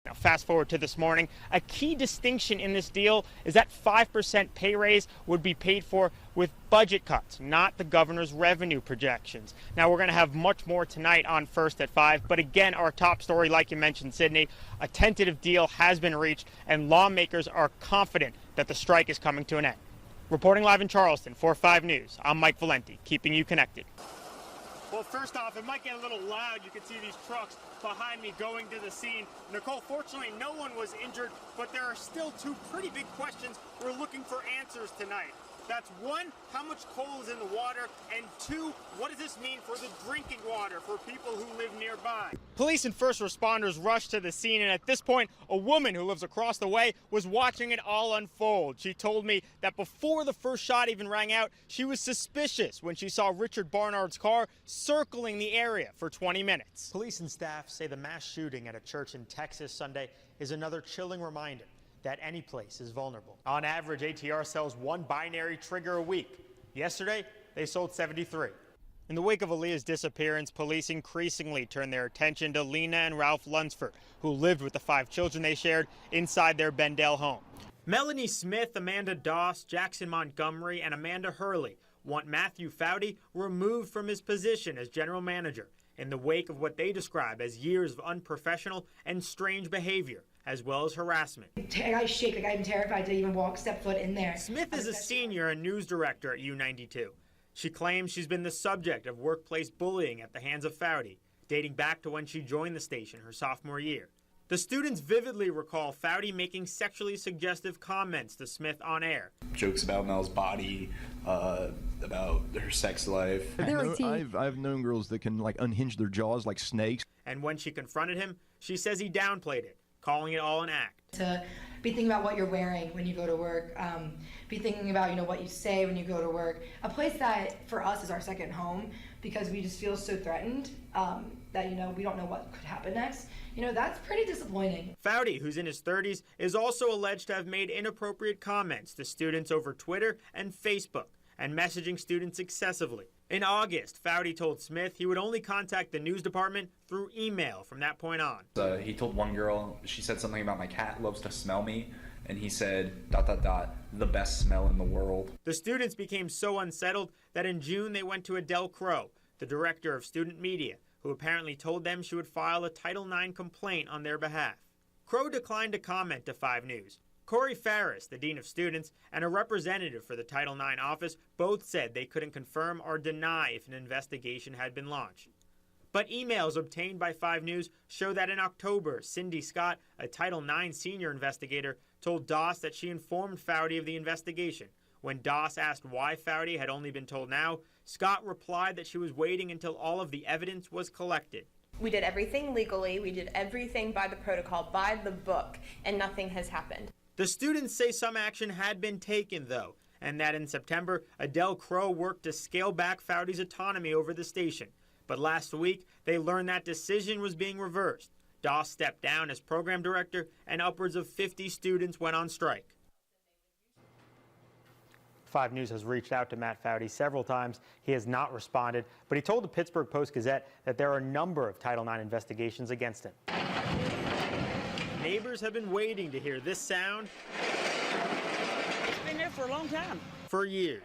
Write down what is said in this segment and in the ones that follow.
Now, fast forward to this morning. A key distinction in this deal is that 5% pay raise would be paid for with budget cuts, not the governor's revenue projections. Now, we're going to have much more tonight on First at 5. But again, our top story, like you mentioned, Sydney, a tentative deal has been reached, and lawmakers are confident that the strike is coming to an end. Reporting live in Charleston for 5 News, I'm Mike Valente, keeping you connected. Well, first off, it might get a little loud. You can see these trucks behind me going to the scene. Nicole, fortunately, no one was injured, but there are still 2 pretty big questions we're looking for answers tonight. That's 1, how much coal is in the water? And 2, what does this mean for the drinking water for people who live nearby? Police and first responders rushed to the scene, and at this point, a woman who lives across the way was watching it all unfold. She told me that before the first shot even rang out, she was suspicious when she saw Richard Barnard's car circling the area for 20 minutes. Police and staff say the mass shooting at a church in Texas Sunday is another chilling reminder that any place is vulnerable. On average, ATR sells 1 binary trigger a week. Yesterday, they sold 73. In the wake of Aaliyah's disappearance, police increasingly turned their attention to Lena and Ralph Lunsford, who lived with the 5 children they shared inside their Bendale home. Melanie Smith, Amanda Doss, Jackson Montgomery, and Amanda Hurley want Matthew Foudy removed from his position as general manager in the wake of what they describe as years of unprofessional and strange behavior, as well as harassment. I shake, like I'm terrified to even step foot in there. Smith is a senior and news director at U92. She claims she's been the subject of workplace bullying at the hands of Foudy, dating back to when she joined the station her sophomore year. The students vividly recall Foudy making sexually suggestive comments to Smith on air. Jokes about Mel's body, about her sex life. I've known girls that can unhinge their jaws like snakes. And when she confronted him, she says he downplayed it, calling it all an act. To be thinking about what you're wearing when you go to work, be thinking about what you say when you go to work. A place that for us is our second home because we just feel so threatened that we don't know what could happen next. That's pretty disappointing. Foudy, who's in his 30s, is also alleged to have made inappropriate comments to students over Twitter and Facebook and messaging students excessively. In August, Foudy told Smith he would only contact the news department through email from that point on. He told one girl, she said something about my cat loves to smell me, and he said, ... the best smell in the world. The students became so unsettled that in June they went to Adele Crow, the director of student media, who apparently told them she would file a Title IX complaint on their behalf. Crow declined to comment to 5 News. Corey Farris, the dean of students, and a representative for the Title IX office both said they couldn't confirm or deny if an investigation had been launched. But emails obtained by 5 News show that in October, Cindy Scott, a Title IX senior investigator, told Doss that she informed Foudy of the investigation. When Doss asked why Foudy had only been told now, Scott replied that she was waiting until all of the evidence was collected. We did everything legally, we did everything by the protocol, by the book, and nothing has happened. The students say some action had been taken, though, and that in September, Adele Crow worked to scale back Foudy's autonomy over the station. But last week, they learned that decision was being reversed. Doss stepped down as program director, and upwards of 50 students went on strike. 5 News has reached out to Matt Foudy several times. He has not responded, but he told the Pittsburgh Post-Gazette that there are a number of Title IX investigations against him. Neighbors have been waiting to hear this sound. It's been there for a long time. For years.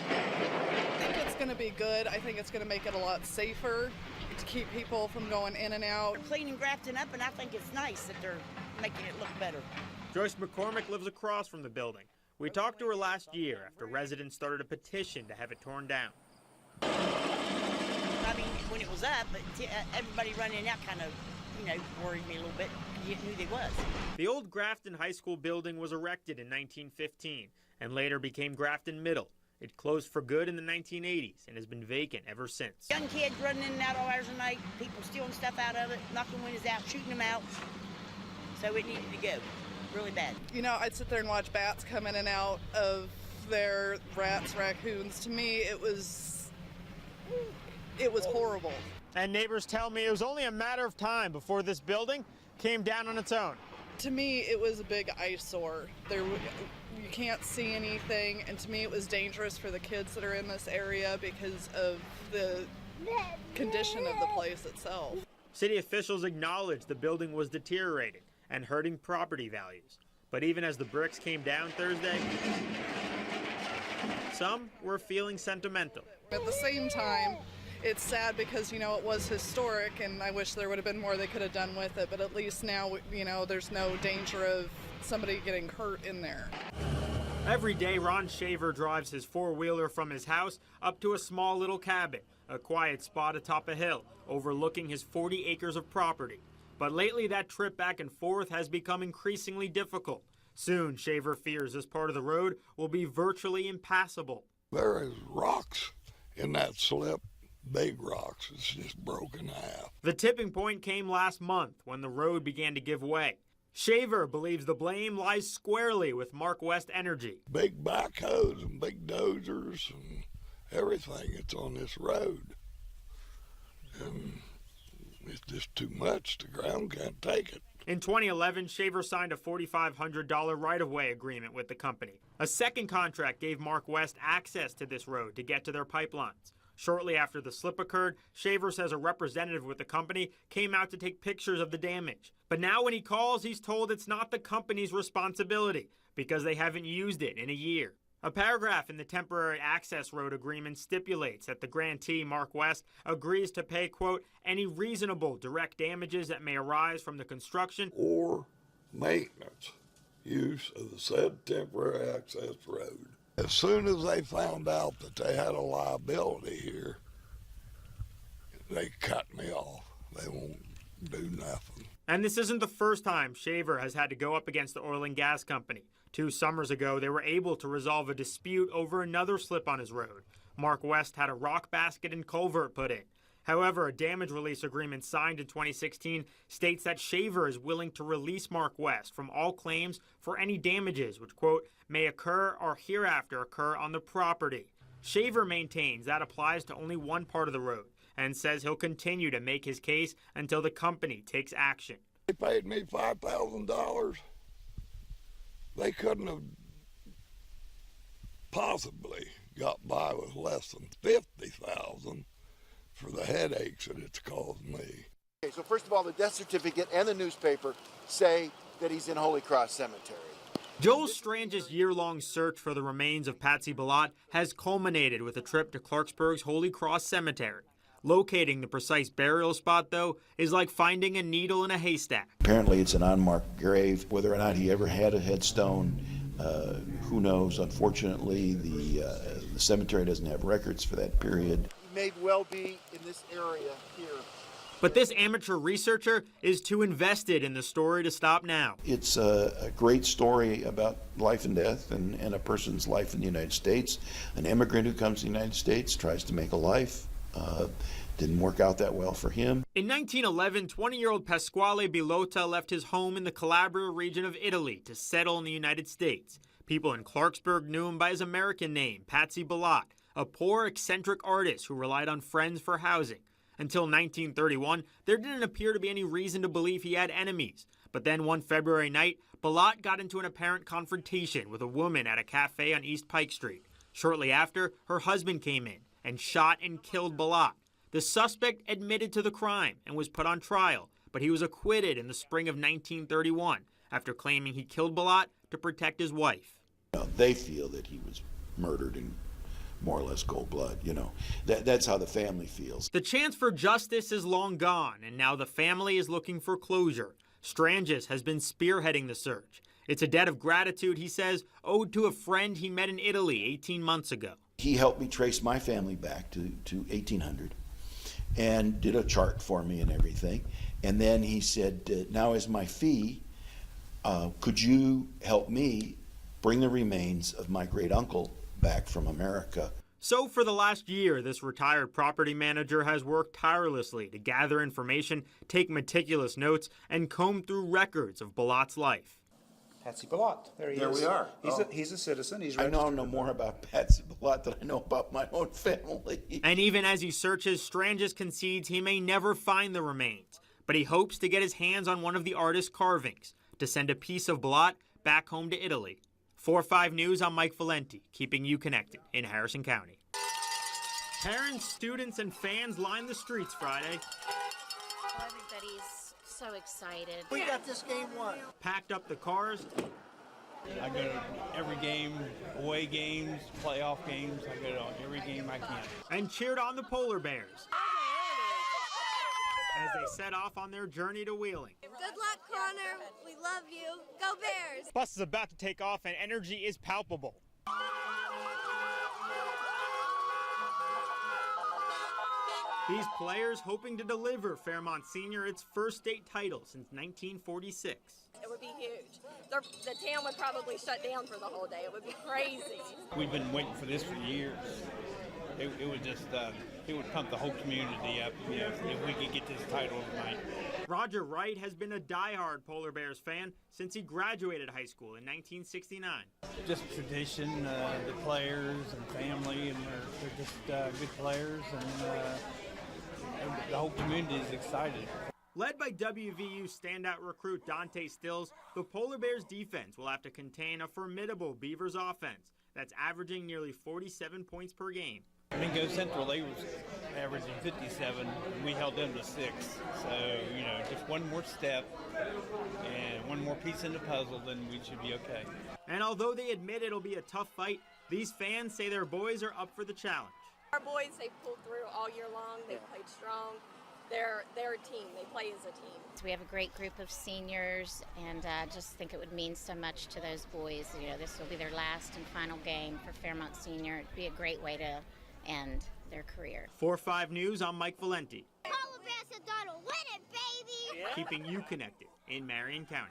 I think it's going to be good. I think it's going to make it a lot safer to keep people from going in and out. They're cleaning Grafton up, and I think it's nice that they're making it look better. Joyce McCormick lives across from the building. We talked to her last year after residents started a petition to have it torn down. I mean, when it was up, but everybody running out kind of, worried me a little bit. You didn't know who they was. The old Grafton High School building was erected in 1915 and later became Grafton Middle. It closed for good in the 1980s and has been vacant ever since. Young kids running in and out all hours of the night, people stealing stuff out of it, knocking windows out, shooting them out. So it needed to go. Really bad. I'd sit there and watch bats come in and out of their rats, raccoons. To me, it was horrible. And neighbors tell me it was only a matter of time before this building came down on its own. To me, it was a big eyesore. You can't see anything, and to me it was dangerous for the kids that are in this area because of the condition of the place itself. City officials acknowledged the building was deteriorating and hurting property values. But even as the bricks came down Thursday, some were feeling sentimental. At the same time, it's sad because, you know, it was historic, and I wish there would have been more they could have done with it, but at least now, you know, there's no danger of somebody getting hurt in there. Every day, Ron Shaver drives his four-wheeler from his house up to a small little cabin, a quiet spot atop a hill, overlooking his 40 acres of property. But lately, that trip back and forth has become increasingly difficult. Soon, Shaver fears this part of the road will be virtually impassable. There is rocks in that slip, big rocks. It's just broken half. The tipping point came last month when the road began to give way. Shaver believes the blame lies squarely with Mark West Energy. Big backhoes and big dozers and everything that's on this road. And it's just too much. The ground can't take it. In 2011, Shaver signed a $4,500 right-of-way agreement with the company. A second contract gave Mark West access to this road to get to their pipelines. Shortly after the slip occurred, Shaver says a representative with the company came out to take pictures of the damage. But now when he calls, he's told it's not the company's responsibility because they haven't used it in a year. A paragraph in the temporary access road agreement stipulates that the grantee, Mark West, agrees to pay, quote, any reasonable direct damages that may arise from the construction or maintenance use of the said temporary access road. As soon as they found out that they had a liability here, they cut me off. They won't do nothing. And this isn't the first time Shaver has had to go up against the oil and gas company. 2 summers ago, they were able to resolve a dispute over another slip on his road. Mark West had a rock basket and culvert put in. However, a damage release agreement signed in 2016 states that Shaver is willing to release Mark West from all claims for any damages which, quote, may occur or hereafter occur on the property. Shaver maintains that applies to only one part of the road and says he'll continue to make his case until the company takes action. They paid me $5,000. They couldn't have possibly got by with less than $50,000 for the headaches that it's caused me. Okay, so first of all, the death certificate and the newspaper say that he's in Holy Cross Cemetery. Joel Strange's year-long search for the remains of Patsy Ballot has culminated with a trip to Clarksburg's Holy Cross Cemetery. Locating the precise burial spot, though, is like finding a needle in a haystack. Apparently it's an unmarked grave. Whether or not he ever had a headstone, who knows? Unfortunately, the cemetery doesn't have records for that period. He may well be in this area here. But this amateur researcher is too invested in the story to stop now. It's a great story about life and death and a person's life in the United States. An immigrant who comes to the United States, tries to make a life. Didn't work out that well for him. In 1911, 20-year-old Pasquale Bilotta left his home in the Calabria region of Italy to settle in the United States. People in Clarksburg knew him by his American name, Patsy Ballot, a poor, eccentric artist who relied on friends for housing. Until 1931, there didn't appear to be any reason to believe he had enemies. But then one February night, Ballot got into an apparent confrontation with a woman at a cafe on East Pike Street. Shortly after, her husband came in and shot and killed Ballot. The suspect admitted to the crime and was put on trial, but he was acquitted in the spring of 1931 after claiming he killed Ballot to protect his wife. They feel that he was murdered in more or less cold blood, That's how the family feels. The chance for justice is long gone, and now the family is looking for closure. Stranges has been spearheading the search. It's a debt of gratitude, he says, owed to a friend he met in Italy 18 months ago. He helped me trace my family back to 1800 and did a chart for me and everything. And then he said, now as my fee, could you help me bring the remains of my great uncle back from America? So for the last year, this retired property manager has worked tirelessly to gather information, take meticulous notes, and comb through records of Ballot's life. Patsy Ballot. There he is. There we are. He's a citizen. He's I know more about Patsy Ballot than I know about my own family. And even as he searches, Stranges concedes he may never find the remains, but he hopes to get his hands on one of the artist's carvings to send a piece of Ballot back home to Italy. 4-5 News, I'm Mike Valente, keeping you connected in Harrison County. Parents, students, and fans lined the streets Friday. I think so excited. We got this game won. Packed up the cars. I go to every game, away games, playoff games. I go to every game I can. And cheered on the Polar Bears as they set off on their journey to Wheeling. Good luck, Connor. We love you. Go Bears. Bus is about to take off and energy is palpable. These players hoping to deliver Fairmont Senior its first state title since 1946. It would be huge. The town would probably shut down for the whole day. It would be crazy. We've been waiting for this for years. It would just, it would pump the whole community up, you know, if we could get this title tonight. Roger Wright has been a diehard Polar Bears fan since he graduated high school in 1969. Just tradition, the players and family, and they're just good players, and the whole community is excited. Led by WVU standout recruit Dante Stills, the Polar Bears defense will have to contain a formidable Beavers offense that's averaging nearly 47 points per game. Mingo Central, they was averaging 57, and we held them to 6. So, you know, just one more step and one more piece in the puzzle, then we should be okay. And although they admit it'll be a tough fight, these fans say their boys are up for the challenge. Our boys, they pulled through all year long. They played strong. They're a team. They play as a team. We have a great group of seniors, and I just think it would mean so much to those boys. You know, this will be their last and final game for Fairmont Senior. It'd be a great way to end their career. 4-5 News, I'm Mike Valente. Polar Bears are gonna win it, baby! Keeping you connected in Marion County.